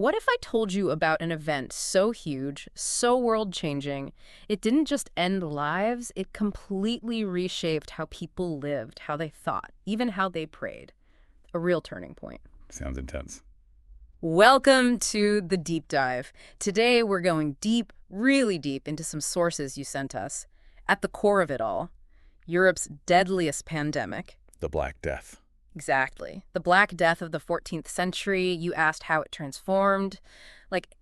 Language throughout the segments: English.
What if I told you about an event so huge, so world-changing, it didn't just end lives, it completely reshaped how people lived, how they thought, even how they prayed. A real turning point. Sounds intense. Welcome to the deep dive. Today we're going deep, really deep into some sources you sent us. At the core of it all, Europe's deadliest pandemic. The Black Death. Exactly. The Black Death of the 14th century. You asked how it transformed. Like,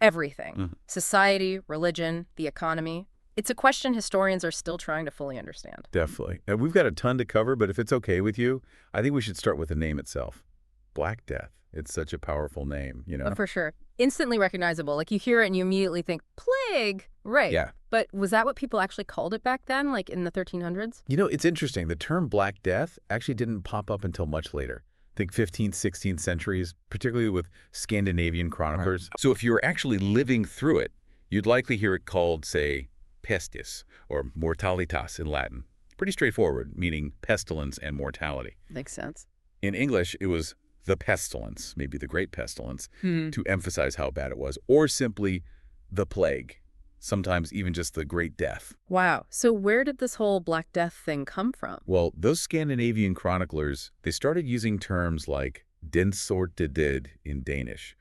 everything. Society, religion, the economy. It's a question historians are still trying to fully understand. Definitely. And we've got a ton to cover, but if it's okay with you, I think we should start with the name itself. Black Death. It's such a powerful name, you know? For sure. Instantly recognizable. Like, you hear it and you immediately think, plague! Right. Yeah. But was that what people actually called it back then, like in the 1300s? You know, it's interesting. The term Black Death actually didn't pop up until much later. Think 15th, 16th centuries, particularly with Scandinavian chroniclers. Right. So if you were actually living through it, you'd likely hear it called, say, pestis, or mortalitas in Latin. Pretty straightforward, meaning pestilence and mortality. Makes sense. In English, it was the pestilence, maybe the great pestilence, to emphasize how bad it was, or simply the plague, sometimes even just the Great Death. Wow. So where did this whole Black Death thing come from? Well, those Scandinavian chroniclers, they started using terms like den sorte død in Danish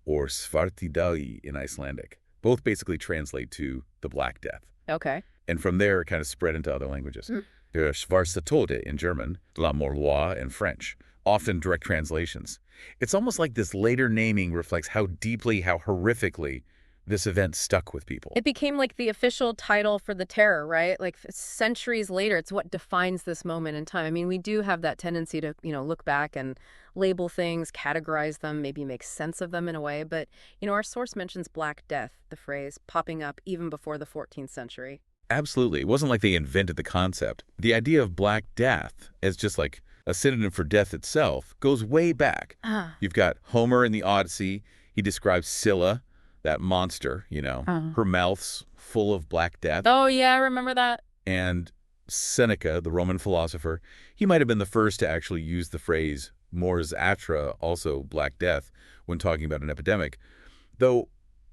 or svartidagi in Icelandic. Both basically translate to the Black Death. Okay. And from there, it kind of spread into other languages. Der schwarze Tode in German, la mort noire in French. Often direct translations. It's almost like this later naming reflects how deeply, how horrifically this event stuck with people. It became like the official title for the terror, right? Like centuries later, it's what defines this moment in time. I mean, we do have that tendency to, look back and label things, categorize them, maybe make sense of them in a way. But, our source mentions Black Death, the phrase, popping up even before the 14th century. Absolutely. It wasn't like they invented the concept. The idea of Black Death as just like a synonym for death itself goes way back. You've got Homer in the Odyssey. He describes Scylla, that monster, her mouth's full of black death. Oh, yeah, I remember that. And Seneca, the Roman philosopher, he might have been the first to actually use the phrase mors atra, also Black Death, when talking about an epidemic. Though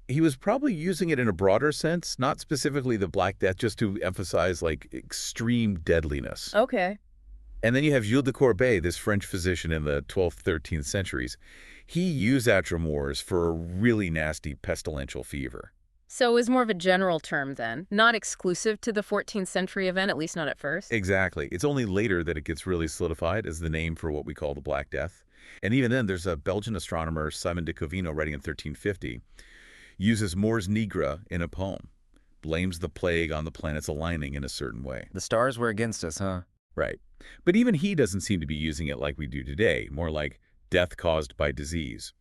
he was probably using it in a broader sense, not specifically the Black Death, just to emphasize like extreme deadliness. Okay. And then you have Jules de Courbet, this French physician in the 12th, 13th centuries. He used atremors for a really nasty pestilential fever. So it was more of a general term then, not exclusive to the 14th century event, at least not at first? Exactly. It's only later that it gets really solidified as the name for what we call the Black Death. And even then, there's a Belgian astronomer, Simon de Covino, writing in 1350, uses mors nigra in a poem, blames the plague on the planets aligning in a certain way. The stars were against us, huh? Right. But even he doesn't seem to be using it like we do today, more like death caused by disease.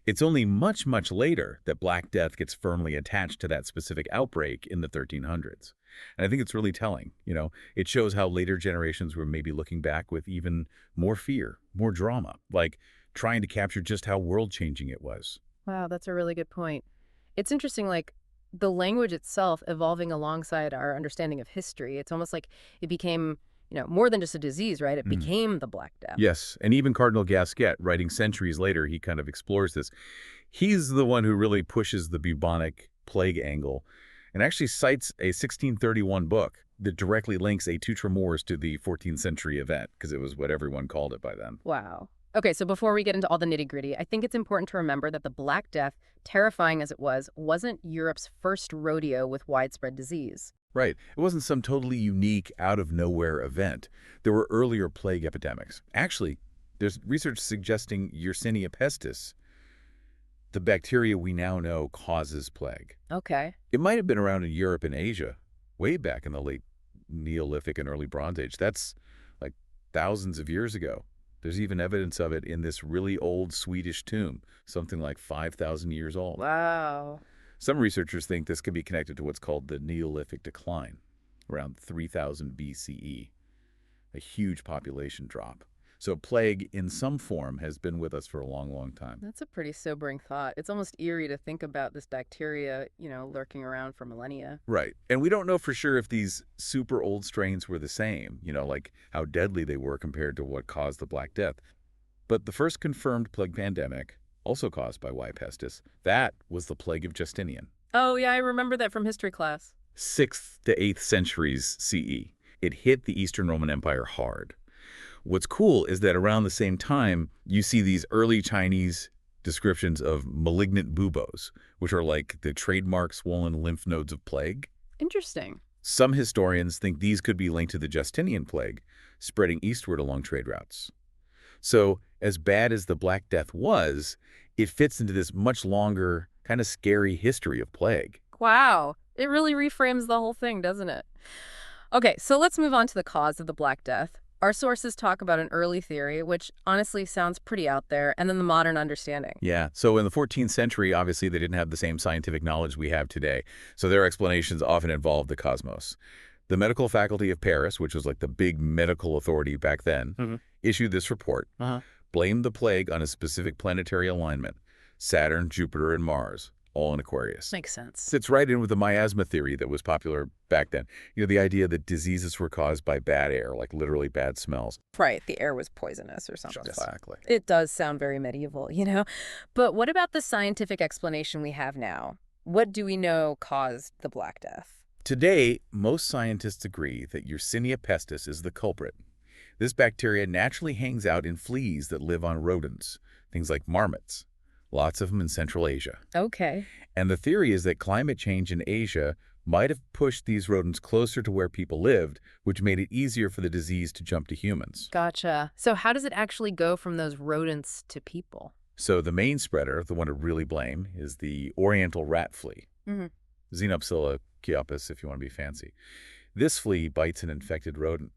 It's only much, much later that Black Death gets firmly attached to that specific outbreak in the 1300s. And I think it's really telling. It shows how later generations were maybe looking back with even more fear, more drama, like trying to capture just how world-changing it was. Wow, that's a really good point. It's interesting, like, the language itself evolving alongside our understanding of history. It's almost like it became more than just a disease, right? It became the Black Death. Yes, and even Cardinal Gasquet, writing centuries later, he kind of explores this. He's the one who really pushes the bubonic plague angle and actually cites a 1631 book that directly links a Tutre Mors to the 14th century event, because it was what everyone called it by then. Wow. Okay, so before we get into all the nitty-gritty, I think it's important to remember that the Black Death, terrifying as it was, wasn't Europe's first rodeo with widespread disease. Right. It wasn't some totally unique, out-of-nowhere event. There were earlier plague epidemics. Actually, there's research suggesting Yersinia pestis, the bacteria we now know causes plague. Okay. It might have been around in Europe and Asia, way back in the late Neolithic and early Bronze Age. That's like thousands of years ago. There's even evidence of it in this really old Swedish tomb, something like 5,000 years old. Wow. Some researchers think this could be connected to what's called the Neolithic decline, around 3000 BCE, a huge population drop. So plague in some form has been with us for a long, long time. That's a pretty sobering thought. It's almost eerie to think about this bacteria, lurking around for millennia. Right. And we don't know for sure if these super old strains were the same, like how deadly they were compared to what caused the Black Death. But the first confirmed plague pandemic, also caused by Y. pestis. That was the plague of Justinian. Oh, yeah, I remember that from history class. 6th to 8th centuries CE. It hit the Eastern Roman Empire hard. What's cool is that around the same time, you see these early Chinese descriptions of malignant buboes, which are like the trademark swollen lymph nodes of plague. Interesting. Some historians think these could be linked to the Justinian plague, spreading eastward along trade routes. So, as bad as the Black Death was, it fits into this much longer, kind of scary history of plague. Wow. It really reframes the whole thing, doesn't it? Okay, so let's move on to the cause of the Black Death. Our sources talk about an early theory, which honestly sounds pretty out there, and then the modern understanding. Yeah, so in the 14th century, obviously, they didn't have the same scientific knowledge we have today, so their explanations often involved the cosmos. The medical faculty of Paris, which was like the big medical authority back then, issued this report, blamed the plague on a specific planetary alignment, Saturn, Jupiter, and Mars, all in Aquarius. Makes sense. Fits right in with the miasma theory that was popular back then. You know, the idea that diseases were caused by bad air, like literally bad smells. Right, the air was poisonous or something. Exactly. It does sound very medieval, you know? But what about the scientific explanation we have now? What do we know caused the Black Death? Today, most scientists agree that Yersinia pestis is the culprit. This bacteria naturally hangs out in fleas that live on rodents, things like marmots. Lots of them in Central Asia. Okay. And the theory is that climate change in Asia might have pushed these rodents closer to where people lived, which made it easier for the disease to jump to humans. Gotcha. So how does it actually go from those rodents to people? So the main spreader, the one to really blame, is the oriental rat flea. Xenopsilla chiopus, if you want to be fancy. This flea bites an infected rodent.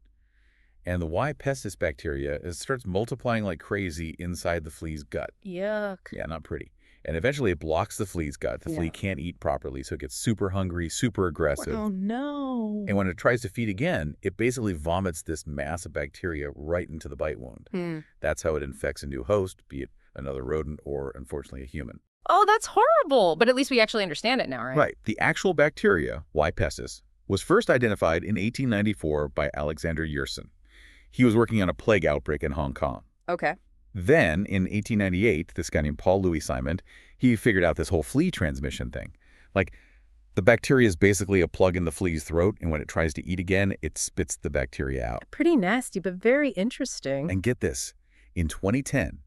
And the Y. pestis bacteria starts multiplying like crazy inside the flea's gut. Yuck. Yeah, not pretty. And eventually it blocks the flea's gut. The flea can't eat properly, so it gets super hungry, super aggressive. Oh, no. And when it tries to feed again, it basically vomits this mass of bacteria right into the bite wound. That's how it infects a new host, be it another rodent or, unfortunately, a human. Oh, that's horrible. But at least we actually understand it now, right? Right. The actual bacteria, Y. pestis, was first identified in 1894 by Alexander Yersin. He was working on a plague outbreak in Hong Kong. Okay. Then, in 1898, this guy named Paul Louis Simon, he figured out this whole flea transmission thing. Like, the bacteria is basically a plug in the flea's throat, and when it tries to eat again, it spits the bacteria out. Pretty nasty, but very interesting. And get this, in 2010,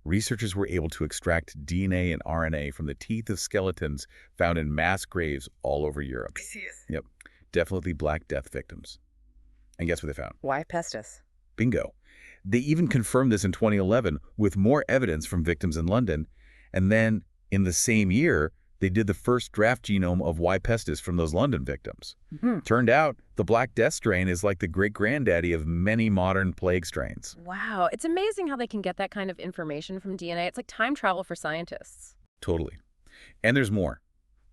researchers were able to extract DNA and RNA from the teeth of skeletons found in mass graves all over Europe. Yep, definitely Black Death victims. And guess what they found? Y. pestis. Bingo. They even confirmed this in 2011 with more evidence from victims in London. And then, in the same year, they did the first draft genome of Y. pestis from those London victims. Turned out, the Black Death strain is like the great-granddaddy of many modern plague strains. Wow. It's amazing how they can get that kind of information from DNA. It's like time travel for scientists. Totally. And there's more.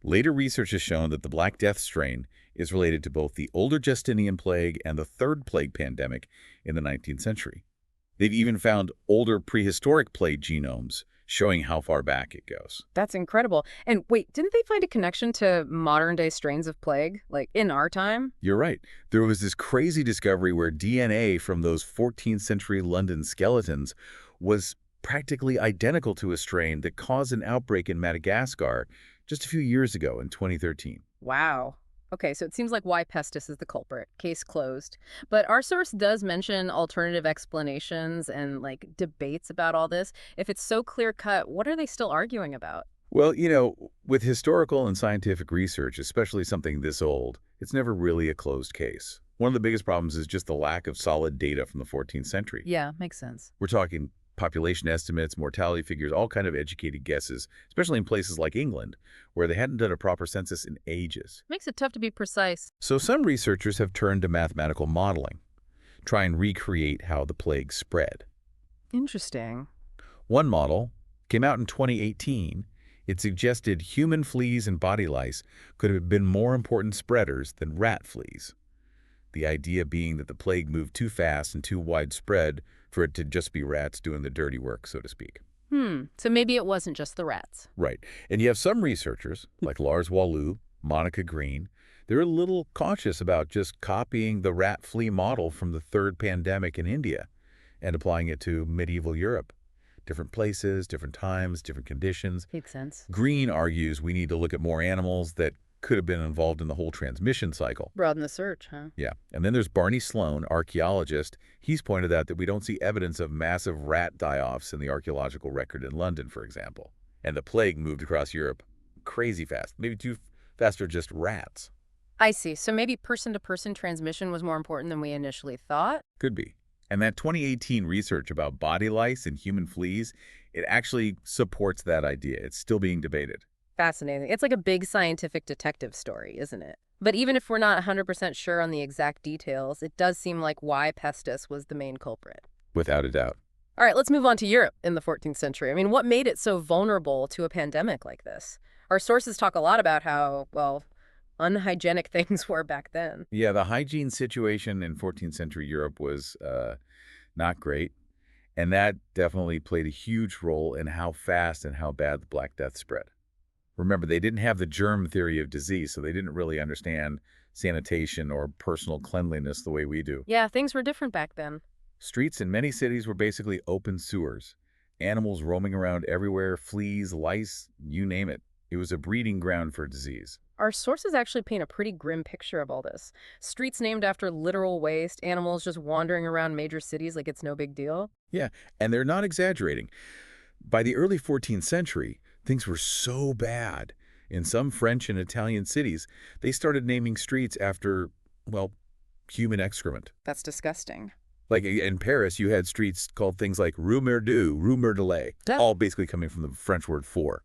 Later research has shown that the Black Death strain is related to both the older Justinian plague and the Third Plague pandemic in the 19th century. They've even found older prehistoric plague genomes showing how far back it goes. That's incredible. And wait, didn't they find a connection to modern-day strains of plague, like in our time? You're right. There was this crazy discovery where DNA from those 14th century London skeletons was practically identical to a strain that caused an outbreak in Madagascar just a few years ago in 2013. Wow. Okay, so it seems like Y. pestis is the culprit. Case closed. But our source does mention alternative explanations and, like, debates about all this. If it's so clear-cut, what are they still arguing about? Well, you know, with historical and scientific research, especially something this old, it's never really a closed case. One of the biggest problems is just the lack of solid data from the 14th century. Yeah, makes sense. We're talking population estimates, mortality figures, all kind of educated guesses, especially in places like England, where they hadn't done a proper census in ages. Makes it tough to be precise. So some researchers have turned to mathematical modeling, try and recreate how the plague spread. Interesting. One model came out in 2018. It suggested human fleas and body lice could have been more important spreaders than rat fleas. The idea being that the plague moved too fast and too widespread for it to just be rats doing the dirty work, so to speak. So maybe it wasn't just the rats. Right. And you have some researchers, like Lars Wallou, Monica Green, they're a little cautious about just copying the rat flea model from the third pandemic in India and applying it to medieval Europe. Different places, different times, different conditions. Makes sense. Green argues we need to look at more animals that could have been involved in the whole transmission cycle. Broaden the search, huh? Yeah. And then there's Barney Sloan, archaeologist. He's pointed out that we don't see evidence of massive rat die-offs in the archaeological record in London, for example. And the plague moved across Europe crazy fast, maybe too fast for just rats. I see. So maybe person-to-person transmission was more important than we initially thought? Could be. And that 2018 research about body lice and human fleas, it actually supports that idea. It's still being debated. Fascinating. It's like a big scientific detective story, isn't it? But even if we're not 100% sure on the exact details, it does seem like Y. pestis was the main culprit. Without a doubt. All right, let's move on to Europe in the 14th century. I mean, what made it so vulnerable to a pandemic like this? Our sources talk a lot about how, well, unhygienic things were back then. Yeah, the hygiene situation in 14th century Europe was not great. And that definitely played a huge role in how fast and how bad the Black Death spread. Remember, they didn't have the germ theory of disease, so they didn't really understand sanitation or personal cleanliness the way we do. Yeah, things were different back then. Streets in many cities were basically open sewers. Animals roaming around everywhere, fleas, lice, you name it. It was a breeding ground for disease. Our sources actually paint a pretty grim picture of all this. Streets named after literal waste, animals just wandering around major cities like it's no big deal. Yeah, and they're not exaggerating. By the early 14th century, things were so bad. In some French and Italian cities, they started naming streets after, well, human excrement. That's disgusting. Like in Paris, you had streets called things like Rue Merdu, Rue Merdelet, all basically coming from the French word for,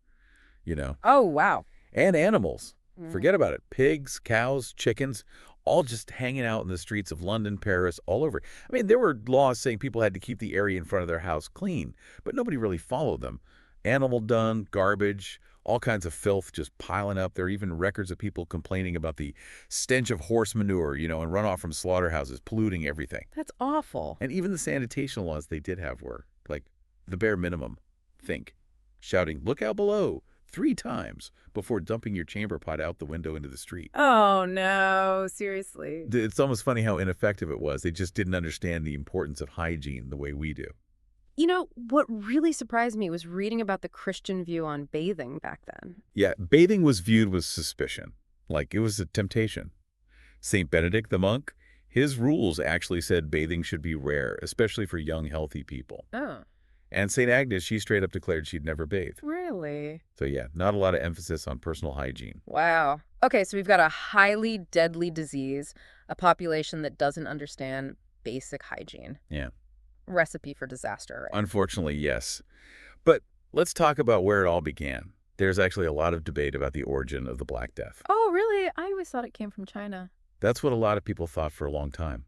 you know. Oh, wow. And animals. Forget about it. Pigs, cows, chickens, all just hanging out in the streets of London, Paris, all over. I mean, there were laws saying people had to keep the area in front of their house clean, but nobody really followed them. Animal dung, garbage, all kinds of filth just piling up. There are even records of people complaining about the stench of horse manure, you know, and runoff from slaughterhouses, polluting everything. That's awful. And even the sanitation laws they did have were, like, the bare minimum. Think. Shouting, "Look out below," 3 times before dumping your chamber pot out the window into the street. Oh, no. Seriously. It's almost funny how ineffective it was. They just didn't understand the importance of hygiene the way we do. You know, what really surprised me was reading about the Christian view on bathing back then. Yeah, bathing was viewed with suspicion, like it was a temptation. St. Benedict the monk, his rules actually said bathing should be rare, especially for young, healthy people. Oh, And St. Agnes, she straight up declared she'd never bathe. really? So yeah, not a lot of emphasis on personal hygiene. Wow. Okay, so we've got a highly deadly disease, a population that doesn't understand basic hygiene. Yeah. Recipe for disaster, right? Unfortunately, yes. But let's talk about where it all began. There's actually a lot of debate about the origin of the Black Death. Oh, really? I always thought it came from China. That's what a lot of people thought for a long time.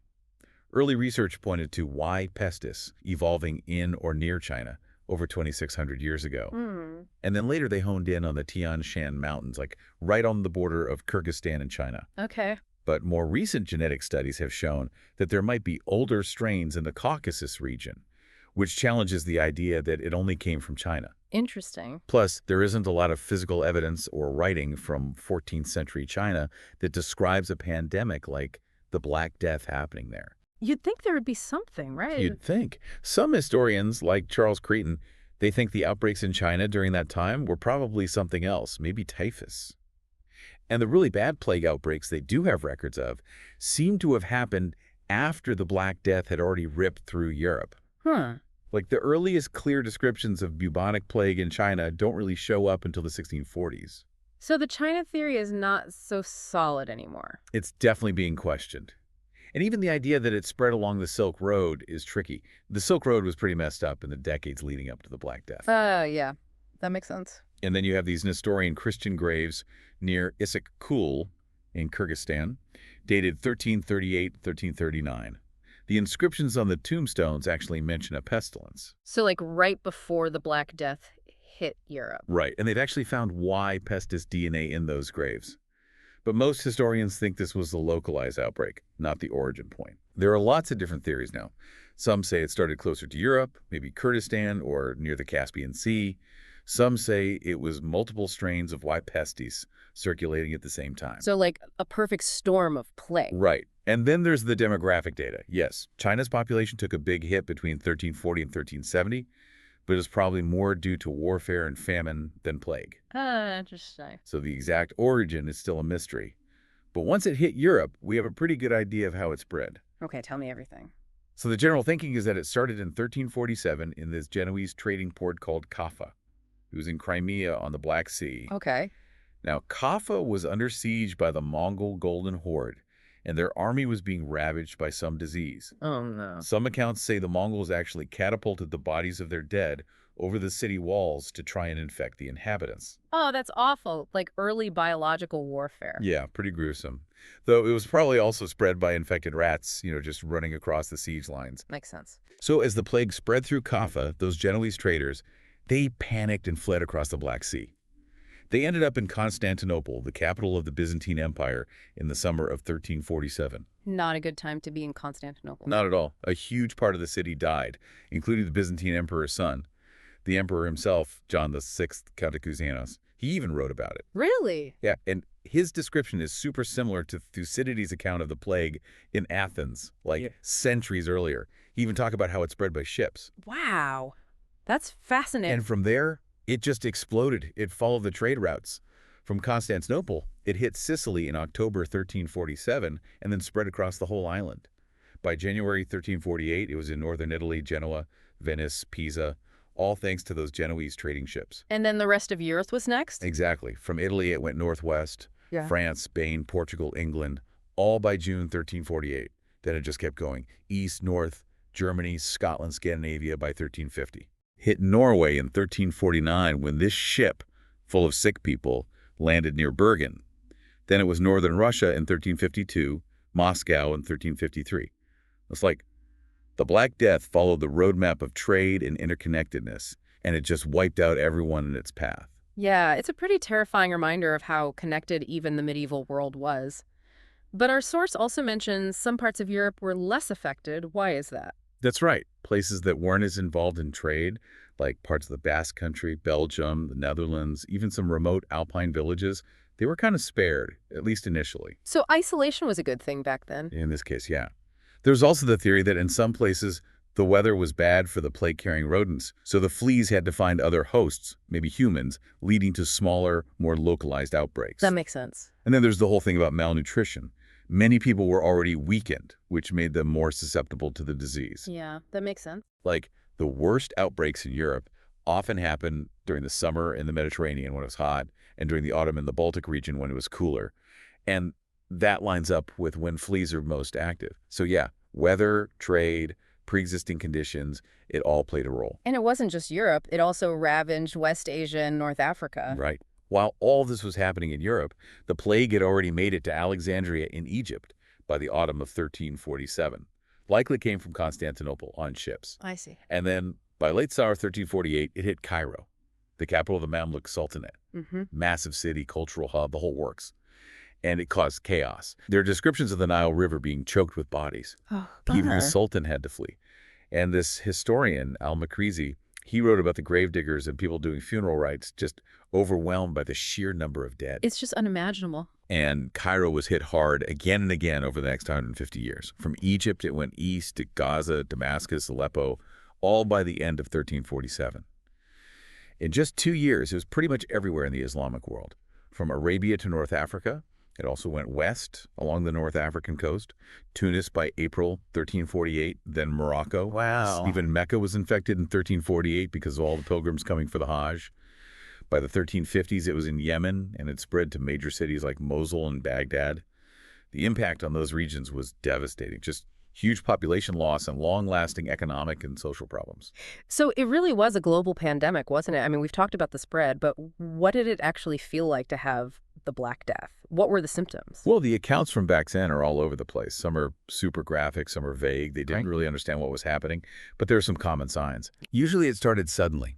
Early research pointed to Y. pestis evolving in or near China over 2,600 years ago. And then later they honed in on the Tian Shan Mountains, like right on the border of Kyrgyzstan and China. Okay. But more recent genetic studies have shown that there might be older strains in the Caucasus region, which challenges the idea that it only came from China. Interesting. Plus, there isn't a lot of physical evidence or writing from 14th century China that describes a pandemic like the Black Death happening there. You'd think there would be something, right? You'd think. Some historians, like Charles Cretan, they think the outbreaks in China during that time were probably something else, maybe typhus. And the really bad plague outbreaks they do have records of seem to have happened after the Black Death had already ripped through Europe. Huh. Like the earliest clear descriptions of bubonic plague in China don't really show up until the 1640s. So the China theory is not so solid anymore. It's definitely being questioned. And even the idea that it spread along the Silk Road is tricky. The Silk Road was pretty messed up in the decades leading up to the Black Death. Yeah. That makes sense. And then you have these Nestorian Christian graves near Issyk-Kul in Kyrgyzstan, dated 1338, 1339. The inscriptions on the tombstones actually mention a pestilence. So like right before the Black Death hit Europe. Right, and they've actually found Y. pestis DNA in those graves. But most historians think this was the localized outbreak, not the origin point. There are lots of different theories now. Some say it started closer to Europe, maybe Kurdistan or near the Caspian Sea. Some say it was multiple strains of Y. pestis circulating at the same time. So like a perfect storm of plague. Right. And then there's the demographic data. Yes, China's population took a big hit between 1340 and 1370, but it was probably more due to warfare and famine than plague. Interesting. So the exact origin is still a mystery. But once it hit Europe, we have a pretty good idea of how it spread. Okay, tell me everything. So the general thinking is that it started in 1347 in this Genoese trading port called Kaffa. It was in Crimea on the Black Sea. Okay. Now, Kaffa was under siege by the Mongol Golden Horde, and their army was being ravaged by some disease. Oh, no. Some accounts say the Mongols actually catapulted the bodies of their dead over the city walls to try and infect the inhabitants. Oh, that's awful. Like early biological warfare. Yeah, pretty gruesome. Though it was probably also spread by infected rats, just running across the siege lines. Makes sense. So as the plague spread through Kaffa, those Genoese traders, they panicked and fled across the Black Sea. They ended up in Constantinople, the capital of the Byzantine Empire, in the summer of 1347. Not a good time to be in Constantinople. Not at all. A huge part of the city died, including the Byzantine emperor's son. The emperor himself, John VI, Count of Cusanos, he even wrote about it. Really? Yeah, and his description is super similar to Thucydides' account of the plague in Athens, centuries earlier. He even talked about how it spread by ships. Wow. That's fascinating. And from there, it just exploded. It followed the trade routes. From Constantinople, it hit Sicily in October 1347 and then spread across the whole island. By January 1348, it was in northern Italy, Genoa, Venice, Pisa, all thanks to those Genoese trading ships. And then the rest of Europe was next? Exactly. From Italy, it went northwest, France, Spain, Portugal, England, all by June 1348. Then it just kept going east, north, Germany, Scotland, Scandinavia by 1350. Hit Norway in 1349 when this ship, full of sick people, landed near Bergen. Then it was northern Russia in 1352, Moscow in 1353. It's like the Black Death followed the roadmap of trade and interconnectedness, and it just wiped out everyone in its path. Yeah, it's a pretty terrifying reminder of how connected even the medieval world was. But our source also mentions some parts of Europe were less affected. Why is that? That's right. Places that weren't as involved in trade, like parts of the Basque Country, Belgium, the Netherlands, even some remote alpine villages, they were kind of spared, at least initially. So isolation was a good thing back then? In this case, yeah. There's also the theory that in some places, the weather was bad for the plague-carrying rodents, so the fleas had to find other hosts, maybe humans, leading to smaller, more localized outbreaks. That makes sense. And then there's the whole thing about malnutrition. Many people were already weakened, which made them more susceptible to the disease. Yeah, that makes sense. Like, the worst outbreaks in Europe often happen during the summer in the Mediterranean when it was hot, and during the autumn in the Baltic region when it was cooler. And that lines up with when fleas are most active. So yeah, weather, trade, pre-existing conditions, it all played a role. And it wasn't just Europe. It also ravaged West Asia and North Africa. Right. While all this was happening in Europe, the plague had already made it to Alexandria in Egypt by the autumn of 1347. Likely came from Constantinople on ships. I see. And then by late summer 1348, it hit Cairo, the capital of the Mamluk Sultanate. Massive city, cultural hub, the whole works. And it caused chaos. There are descriptions of the Nile River being choked with bodies. Oh, Even the bummer. Sultan had to flee. And this historian, al-Makrizi, he wrote about the gravediggers and people doing funeral rites, just overwhelmed by the sheer number of dead. It's just unimaginable. And Cairo was hit hard again and again over the next 150 years. From Egypt, it went east to Gaza, Damascus, Aleppo, all by the end of 1347. In just 2 years, it was pretty much everywhere in the Islamic world. From Arabia to North Africa, it also went west along the North African coast, Tunis by April 1348, then Morocco. Wow. Even Mecca was infected in 1348 because of all the pilgrims coming for the Hajj. By the 1350s, it was in Yemen, and it spread to major cities like Mosul and Baghdad. The impact on those regions was devastating, just huge population loss and long-lasting economic and social problems. So it really was a global pandemic, wasn't it? I mean, we've talked about the spread, but what did it actually feel like to have the Black Death? What were the symptoms? Well, the accounts from back then are all over the place. Some are super graphic, some are vague. They didn't really understand what was happening, but there are some common signs. Usually it started suddenly.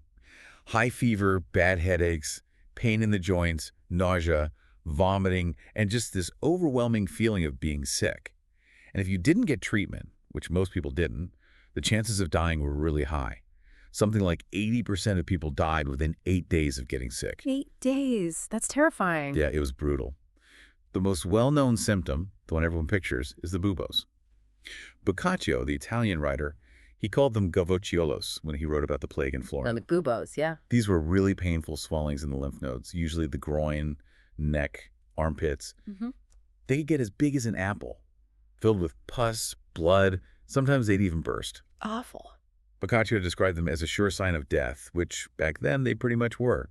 High fever, bad headaches, pain in the joints, nausea, vomiting, and just this overwhelming feeling of being sick. And if you didn't get treatment, which most people didn't, the chances of dying were really high. Something like 80% of people died within 8 days of getting sick. 8 days. That's terrifying. Yeah, it was brutal. The most well-known symptom, the one everyone pictures, is the buboes. Boccaccio, the Italian writer, He called them gavociolos when he wrote about the plague in The Florence. gubos, yeah. These were really painful swellings in the lymph nodes, usually the groin, neck, armpits. Hmm. They could get as big as an apple, filled with pus, blood. Sometimes they'd even burst. Awful. Boccaccio described them as a sure sign of death, which back then they pretty much were.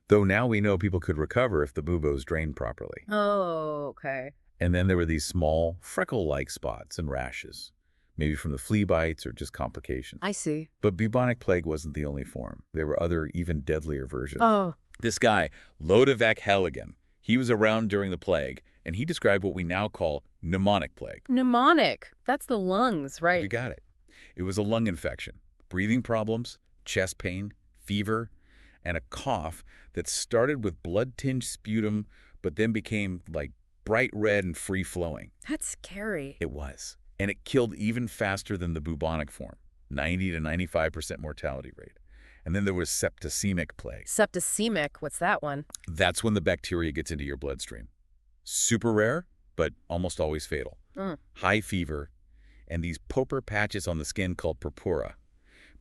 Though now we know people could recover if the buboes drained properly. Oh, okay. And then there were these small, freckle-like spots and rashes, maybe from the flea bites or just complications. I see. But bubonic plague wasn't the only form. There were other, even deadlier versions. Oh, This guy, Lodevac Halligan, he was around during the plague, and he described what we now call pneumonic plague. mnemonic. That's the lungs, You right? got it. It was a lung infection, breathing problems, chest pain, fever, and a cough that started with blood-tinged sputum, but then became like bright red and free-flowing. That's scary. It was. And it killed even faster than the bubonic form, 90 to 95% mortality rate. And then there was septicemic plague. Septicemic, what's that one? That's when the bacteria gets into your bloodstream. Super rare, but almost always fatal. Mm. High fever, and these purpur patches on the skin called purpura.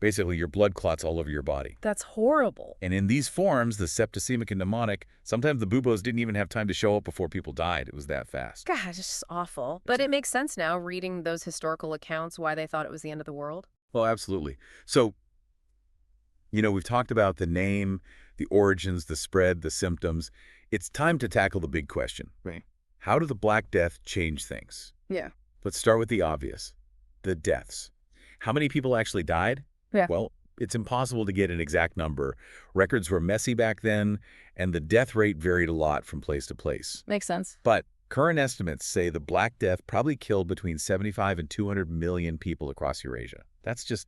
Basically, your blood clots all over your body. That's horrible. And in these forms, the septicemic and pneumonic, sometimes the buboes didn't even have time to show up before people died. It was that fast. God, it's just awful. But it makes sense now, reading those historical accounts, why they thought it was the end of the world. Well, absolutely. So, we've talked about the name, the origins, the spread, the symptoms. It's time to tackle the big question. Right. How did the Black Death change things? Yeah. Let's start with the obvious, the deaths. How many people actually died? Yeah. Well, it's impossible to get an exact number. Records were messy back then, and the death rate varied a lot from place to place. Makes sense. But current estimates say the Black Death probably killed between 75 and 200 million people across Eurasia. That's just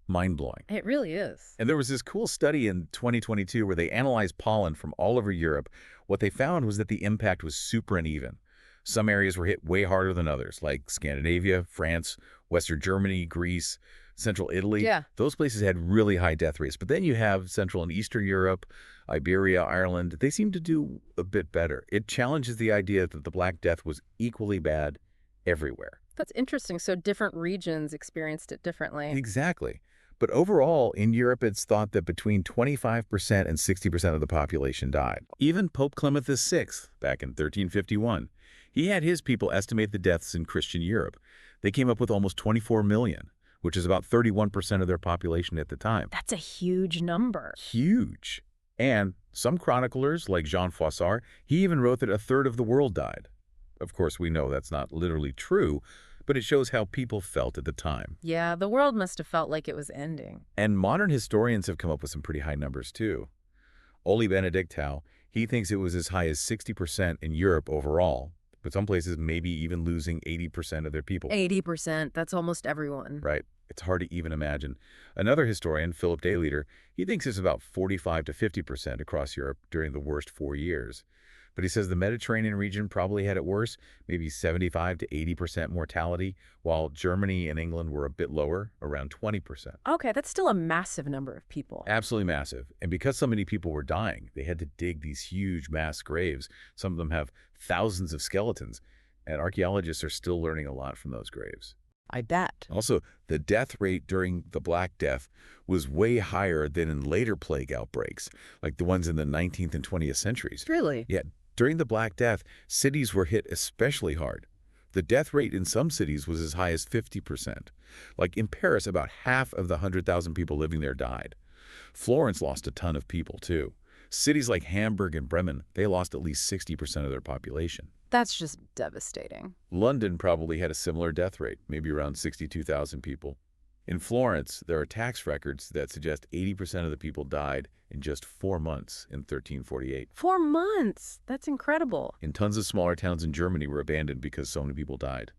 mind-blowing. It really is. And there was this cool study in 2022 where they analyzed pollen from all over Europe. What they found was that the impact was super uneven. Some areas were hit way harder than others, like Scandinavia, France, Western Germany, Greece, Central Italy. Yeah. Those places had really high death rates. But then you have Central and Eastern Europe, Iberia, Ireland. They seem to do a bit better. It challenges the idea that the Black Death was equally bad everywhere. That's interesting. So different regions experienced it differently. Exactly. But overall, in Europe, it's thought that between 25% and 60% of the population died. Even Pope Clement VI, back in 1351, he had his people estimate the deaths in Christian Europe. They came up with almost 24 million, which is about 31% of their population at the time. That's a huge number. Huge. And some chroniclers, like Jean Froissart, he even wrote that a third of the world died. Of course, we know that's not literally true, but it shows how people felt at the time. Yeah, the world must have felt like it was ending. And modern historians have come up with some pretty high numbers, too. Oli Benedictau, he thinks it was as high as 60% in Europe overall, but some places maybe even losing 80% of their people. 80%, that's almost everyone. Right. It's hard to even imagine. Another historian, Philip Dayleader, he thinks it's about 45 to 50% across Europe during the worst 4 years. But he says the Mediterranean region probably had it worse, maybe 75 to 80% mortality, while Germany and England were a bit lower, around 20%. Okay, that's still a massive number of people. Absolutely massive. And because so many people were dying, they had to dig these huge mass graves. Some of them have thousands of skeletons, and archaeologists are still learning a lot from those graves. I bet. Also, the death rate during the Black Death was way higher than in later plague outbreaks, like the ones in the 19th and 20th centuries. Really? Yet, during the Black Death, cities were hit especially hard. The death rate in some cities was as high as 50%. Like in Paris, about half of the 100,000 people living there died. Florence lost a ton of people, too. Cities like Hamburg and Bremen, they lost at least 60% of their population. That's just devastating. London probably had a similar death rate, maybe around 62,000 people. In Florence, there are tax records that suggest 80% of the people died in just 4 months in 1348. 4 months? That's incredible. And tons of smaller towns in Germany were abandoned because so many people died.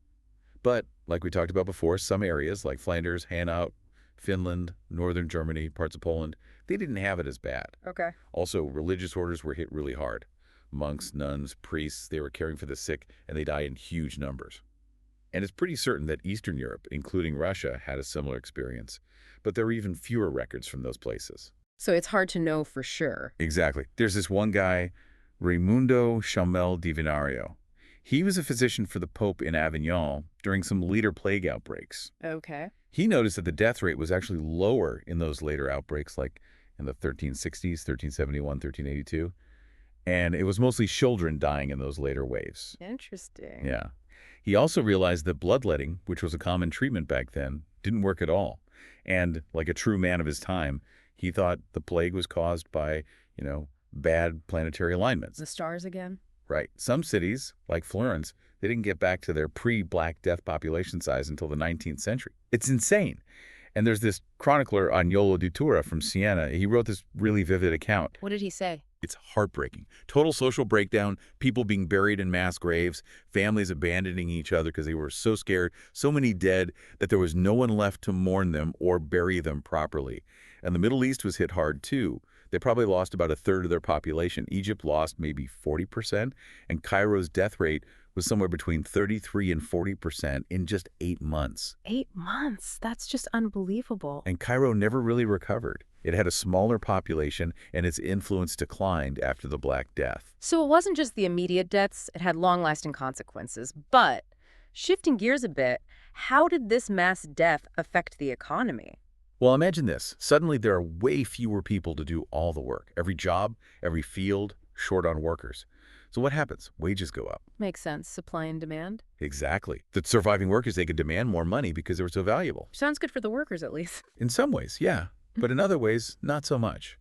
But, like we talked about before, some areas like Flanders, Hanau, Finland, northern Germany, parts of Poland, they didn't have it as bad. Okay. Also, religious orders were hit really hard. Monks, nuns, priests, they were caring for the sick, and they died in huge numbers. And it's pretty certain that Eastern Europe, including Russia, had a similar experience. But there are even fewer records from those places. So it's hard to know for sure. Exactly. There's this one guy, Raimundo Chamel Divinario. He was a physician for the Pope in Avignon during some later plague outbreaks. Okay. He noticed that the death rate was actually lower in those later outbreaks, like in the 1360s, 1371, 1382, and it was mostly children dying in those later waves. Interesting. Yeah. He also realized that bloodletting, which was a common treatment back then, didn't work at all. And like a true man of his time, he thought the plague was caused by, bad planetary alignments. The stars again? Right. Some cities, like Florence, they didn't get back to their pre-Black Death population size until the 19th century. It's insane. And there's this chronicler, Agnolo Dutura from Siena. He wrote this really vivid account. What did he say? It's heartbreaking. Total social breakdown, people being buried in mass graves, families abandoning each other because they were so scared, so many dead that there was no one left to mourn them or bury them properly. And the Middle East was hit hard too. They probably lost about a third of their population. Egypt lost maybe 40%, and Cairo's death rate was somewhere between 33 and 40% in just 8 months. 8 months? That's just unbelievable. And Cairo never really recovered. It had a smaller population, and its influence declined after the Black Death. So it wasn't just the immediate deaths, it had long-lasting consequences. But, shifting gears a bit, how did this mass death affect the economy? Well, imagine this. Suddenly, there are way fewer people to do all the work. Every job, every field, short on workers. So what happens? Wages go up. Makes sense. Supply and demand. Exactly. The surviving workers, they could demand more money because they were so valuable. Sounds good for the workers, at least. In some ways, yeah. But in other ways, not so much.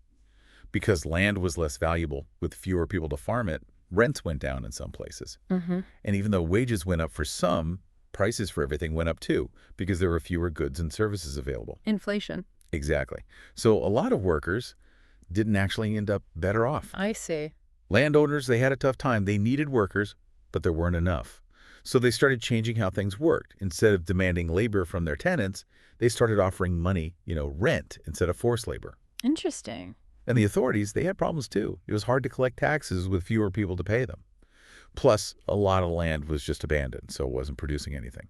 Because land was less valuable, with fewer people to farm it, rents went down in some places. Mm-hmm. And even though wages went up for some, prices for everything went up too, because there were fewer goods and services available. Inflation. Exactly. So a lot of workers didn't actually end up better off. I see. Landowners, they had a tough time. They needed workers, but there weren't enough. So they started changing how things worked. Instead of demanding labor from their tenants, they started offering money, rent, instead of forced labor. Interesting. And the authorities, they had problems too. It was hard to collect taxes with fewer people to pay them. Plus, a lot of land was just abandoned, so it wasn't producing anything.